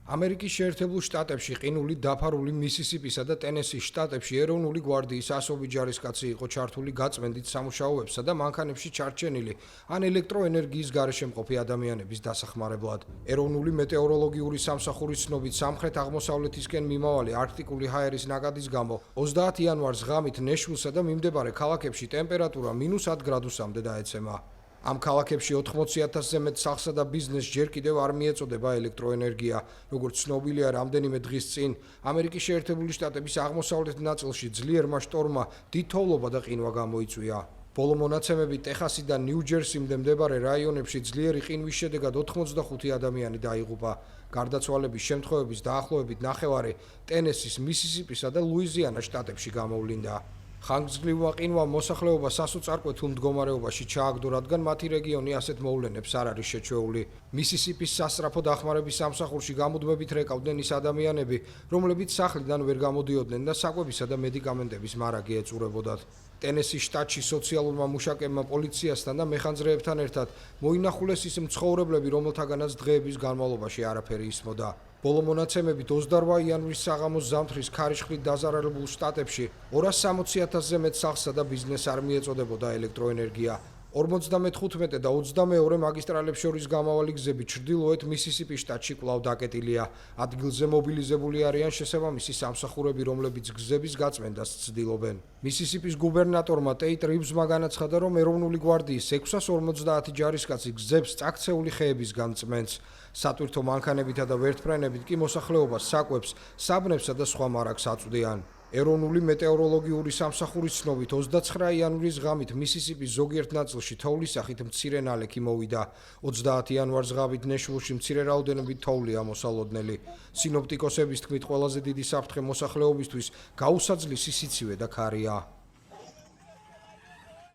ამერიკის შეერთებულ შტატებში ყინული დაფარული მისისიპისა და ტენესის შტატებში ეროვნული გვარდიის ასობით ჯარისკაცი იყო ჩართული გაწმენდით სამუშაოებსა და მანქანებში ჩარჩენილი ან ელექტროენერგიის გარეშე მყოფი ადამიანების დასახმარებლად. ეროვნული მეტეოროლოგიური სამსახურის ცნობით სამხრეთ აღმოსავლეთისკენ მიმავალი არქტიკული ჰაერის ნაკადის გამო 30 იანვარს ღამით ნეშვილსა და მიმდებარე ქალაქებში ტემპერატურა -10 გრადუსამდე დაეცემა. Ამ ქალაქებში 80,000-ზე მეტ სახლსა და ბიზნესს ჯერ კიდევ არ მიეწოდება ელექტროენერგია. როგორც ცნობილია, რამდენიმე დღის წინ ამერიკის შეერთებული შტატების აღმოსავლეთ ნაწილში ძლიერმა შტორმმა დიდ თოვლობა და ყინვა გამოიწვია. ბოლო მონაცემებით ტეხასიდან ნიუ-ჯერსიმდე მდებარე რაიონებში ძლიერი ყინვის შედეგად 85 ადამიანი დაიღუპა. გარდაცვალების შემთხვევების დაახლოებით ნახევარი ტენესის, მისისიპისა და ლუიზიანას შტატებში გამოვლინდა. ხანგრძლივმა ყინვამ მოსახლეობა სასოწარკვეთილ მდგომარეობაში ჩააგდო, რადგან მათი რეგიონი ასეთ მოვლენებს არ არის შეჩვეული. მისისიპის სასწრაფო დახმარების სამსახურში გამუდმებით რეკავდნენ ის ადამიანები, რომლებიც სახლიდან ვერ გამოდიოდნენ და საკვებისა და მედიკამენტების მარაგი ეწურებოდათ. ტენესის შტატში სოციალურმა მუშაკებმა პოლიციასთან და მეხანძრეებთან ერთად მოინახულეს ის მცხოვრებლები, რომელთაგანაც დღეების განმავლობაში არაფერი ისმოდა. ბოლო მონაცემებით 28 იანვრის საღამოს ზამთრის ქარიშხლით დაზარალებულ შტატებში 260,000-ზე მეტ სახლსა და ბიზნესს არ მიეწოდებოდა ელექტროენერგია. 55 და 22 მაგისტრალებს შორის გამავალი გზები ჩრდილოეთ მისისიპის შტატში კვლავ დაკეტილია. ადგილზე მობილიზებული არიან შესაბამისი სამსახურები, რომლებიც გზების გაწმენდას ცდილობენ. მისისიპის გუბერნატორმა ტეიტ რივზმა განაცხადა, რომ ეროვნული გვარდიის 650 ჯარისკაცი გზებს წაქცეული ხეებისგან წმენს. სატვირთო მანქანებითა და ვერტმფრენებით კი მოსახლეობას საკვებს, საბნებსა და სხვა მარაგს აწვდიან. ეროვნული მეტეოროლოგიური სამსახურის ცნობით 29 იანვრის ღამით მისისიპის ზოგიერთ ნაწილში თოვლის სახით მცირე ნალექი მოვიდა. 30 იანვარს ღამით ნეშვილში მცირე რაოდენობით თოვლია მოსალოდნელი. სინოპტიკოსების თქმით, ყველაზე დიდი საფრთხე მოსახლეობისთვის გაუსაძლისი სიცივე და ქარია.